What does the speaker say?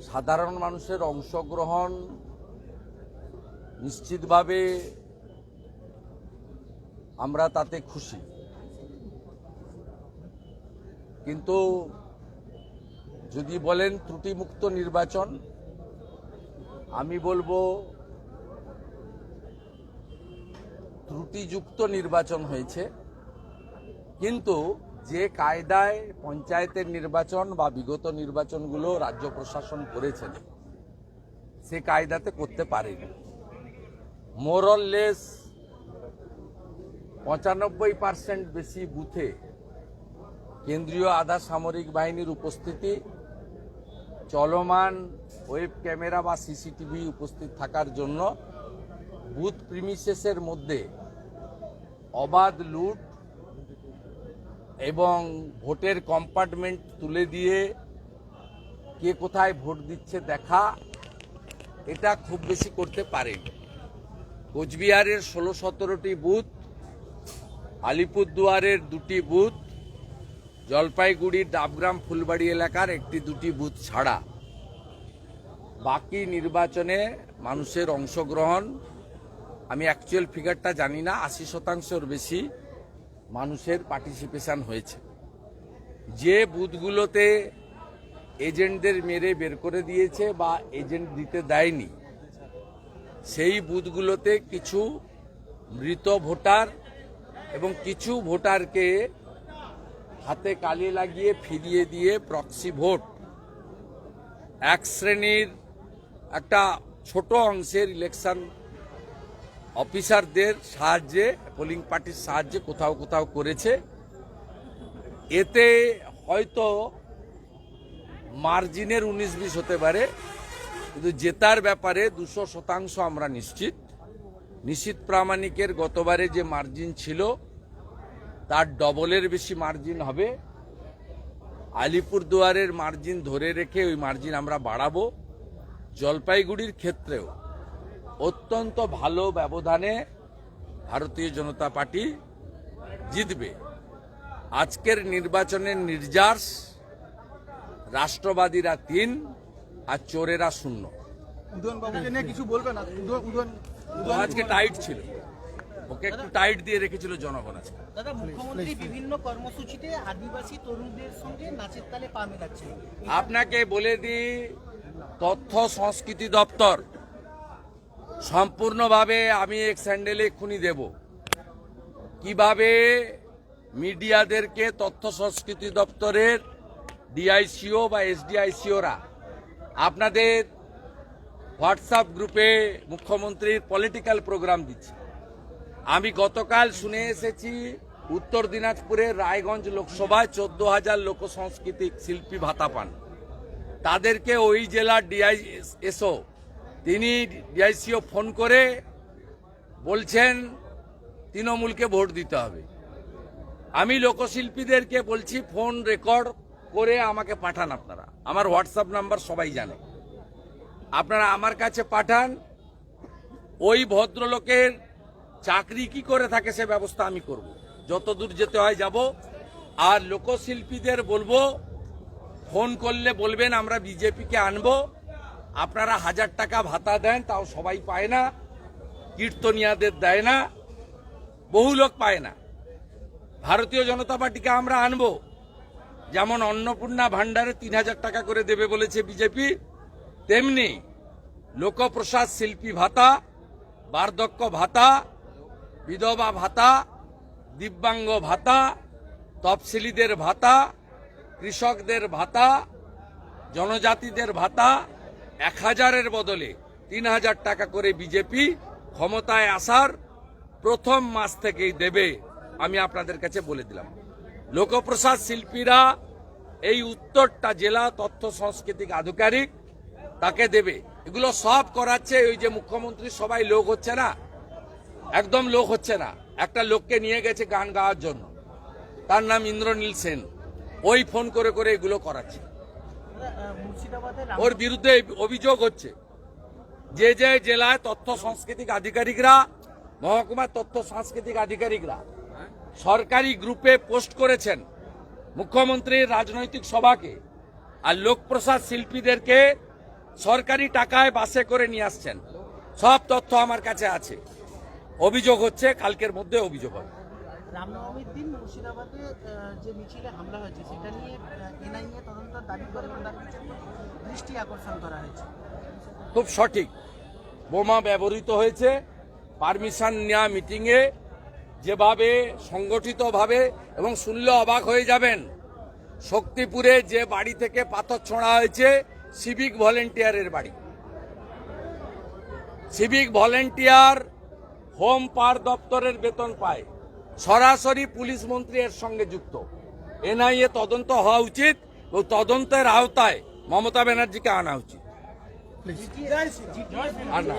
সাধারণ মানুষের অংশগ্রহণ নিশ্চিতভাবে আমরা তাতে খুশি, কিন্তু যদি বলেন ত্রুটিমুক্ত নির্বাচন, আমি বলবো ত্রুটিযুক্ত নির্বাচন হয়েছে। কিন্তু যে কায়দায় পঞ্চায়েতের নির্বাচন বা বিগত নির্বাচনগুলো রাজ্য প্রশাসন করেছেন সে কায়দাতে করতে পারেনি। মোরলেস 95% বেশি বুথে কেন্দ্রীয় আধা সামরিক বাহিনীর উপস্থিতি, চলমান ওয়েব ক্যামেরা বা সিসিটিভি উপস্থিত থাকার জন্য বুথ প্রিমিসেসের মধ্যে অবাধ লুট এবং ভোটের কম্পার্টমেন্ট তুলে দিয়ে কে কোথায় ভোট দিচ্ছে দেখা, এটা খুব বেশি করতে পারেনি। কোচবিহারের 16-17টি বুথ, আলিপুরদুয়ারের 2টি বুথ, জলপাইগুড়ির ডাবগ্রাম ফুলবাড়ি এলাকার 1-2টি বুথ ছাড়া বাকি নির্বাচনে মানুষের অংশগ্রহণ, আমি অ্যাকচুয়াল ফিগারটা জানি না, 80%-র বেশি মানুষের পার্টিসিপেশন হয়েছে। যে বুথগুলোতে এজেন্টদের মেরে বের করে দিয়েছে বা এজেন্ট দিতে দেয়নি, সেই বুথগুলোতে কিছু মৃত ভোটার এবং কিছু ভোটারকে হাতে কালি লাগিয়ে ফিরিয়ে দিয়ে প্রক্সি ভোট এক শ্রেণীর একটা ছোট অংশের ইলেকশন অফিসারদের সাহায্যে, পোলিং পার্টির সাহায্যে কোথাও কোথাও করেছে। এতে হয়তো মার্জিনের 19-20 হতে পারে, কিন্তু জেতার ব্যাপারে 200% আমরা নিশ্চিত প্রামাণিকের গতবারে যে মার্জিন ছিল তার ডবলের বেশি মার্জিন হবে। আলিপুরদুয়ারের মার্জিন ধরে রেখে ওই মার্জিন আমরা বাড়াবো। জলপাইগুড়ির ক্ষেত্রেও অত্যন্ত ভালো ব্যবধানে ভারতীয় জনতা পার্টি জিতবে। আজকের নির্বাচনের নির্যাস রাষ্ট্রবাদীরা 3 আর চোরেরা 0। কিছু বলবেন? আজকে টাইট ছিল, ওকে একটু টাইট দিয়ে রেখেছিল জনগণ। আজকে দাদা, মুখ্যমন্ত্রী বিভিন্ন কর্মসূচিতে আদিবাসী তরুণদের সঙ্গে নাচের তালে পা মেলাচ্ছে। আপনাকে বলে দিই, তথ্য সংস্কৃতি দপ্তর সম্পূর্ণভাবে, আমি এক স্যান্ডেলে এক্ষুনি দেব কিভাবে মিডিয়াদেরকে তথ্য সংস্কৃতি দপ্তরের ডিআইসিও বা এসডিআইসিওরা আপনাদের হোয়াটসঅ্যাপ গ্রুপে মুখ্যমন্ত্রীর পলিটিক্যাল প্রোগ্রাম দিচ্ছে। আমি গতকাল শুনে এসেছি উত্তর দিনাজপুরের রায়গঞ্জ লোকসভায় 14,000 লোক সাংস্কৃতিক শিল্পী ভাতা পান। তাদেরকে ওই জেলার ডিআইএসও, তিনি ডিআইসিও ফোন করে বলছেন তৃণমূলকে ভোট দিতে হবে। আমি লোকশিল্পীদেরকে বলছি ফোন রেকর্ড করে আমাকে পাঠান, আপনারা আমার হোয়াটসঅ্যাপ নাম্বার সবাই জানে, আপনারা আমার কাছে পাঠান। ওই ভদ্রলোকের চাকরি কি করে থাকে সে ব্যবস্থা আমি করব, যতদূর যেতে হয় যাব। আর লোকশিল্পীদের বলবো, ফোন করলে বলবেন আমরা বিজেপিকে আনবো। আপনারা 1000 টাকা ভাতা দেন, তাও সবাই পায় না, কীর্তনিয়াদের দেয় না, বহু লোক পায় না। ভারতীয় জনতা পার্টিকে আমরা আনবো। যেমন অন্নপূর্ণা ভান্ডারে 3000 টাকা করে দেবে বলেছে বিজেপি, তেমনি লোকপ্রসাদ শিল্পী ভাতা, বার্ধক্য ভাতা, বিধবা ভাতা, দিব্যাঙ্গ ভাতা, তফসিলিদের ভাতা, কৃষকদের ভাতা, জনজাতিদের ভাতা 1000-এর বদলে 3000 টাকা করে বিজেপি ক্ষমতায় আসার প্রথম মাস থেকেই দেবে। আমি আপনাদের কাছে বলে দিলাম, লোকপ্রসাদ শিল্পীরা এই উত্তরটা জেলা তথ্য সাংস্কৃতিক আধিকারিক তাকে দেবে। এগুলো সব করাচ্ছে ওই যে মুখ্যমন্ত্রী সবাই লোক হচ্ছে না, একদম লোক হচ্ছে না। একটা লোককে নিয়ে গেছে গান গাওয়ার জন্য, তার নাম ইন্দ্রনীল সেন, ওই ফোন করে করে এগুলো করাচ্ছে। ওর বিরুদ্ধে অভিযোগ হচ্ছে। যে যে জেলায় তথ্য সাংস্কৃতিক আধিকারিকরা, মহকুমার তথ্য সাংস্কৃতিক আধিকারিকরা সরকারি গ্রুপে পোস্ট করেছেন মুখ্যমন্ত্রীর রাজনৈতিক সভাকে, আর লোকপ্রসাদ শিল্পীদেরকে সরকারি টাকায় বাসে করে নিয়ে আসছেন। সব তথ্য আমার কাছে আছে। অভিযোগ হচ্ছে, কালকের মধ্যে অভিযোগ হবে। রামনবমীর দিন মুর্শিদাবাদে যে মিছিলে হামলা হয়েছে সেটা নিয়ে এনআইএ তদন্ত দাবি করে এবং তার কিছু দৃষ্টি আকর্ষণ করা হয়েছে। খুব সঠিক। বোমা ব্যবহৃত হয়েছে। পারমিশন নেওয়া মিটিংয়ে যেভাবে সংগঠিতভাবে, এবং শুনলে অবাক হয়ে যাবেন, শক্তিপুরে যে বাড়ি থেকে পাথর ছোঁড়া হয়েছে সিভিক ভলেন্টিয়ারের বাড়ি। সিভিক ভলেন্টিয়ার হোম পার দপ্তরের বেতন পায়, সরাসরি পুলিশ মন্ত্রী এর সঙ্গে যুক্ত। এনআইএ তদন্ত হওয়া উচিত এবং তদন্তের আওতায় মমতা ব্যানার্জিকে আনা উচিত। আর না।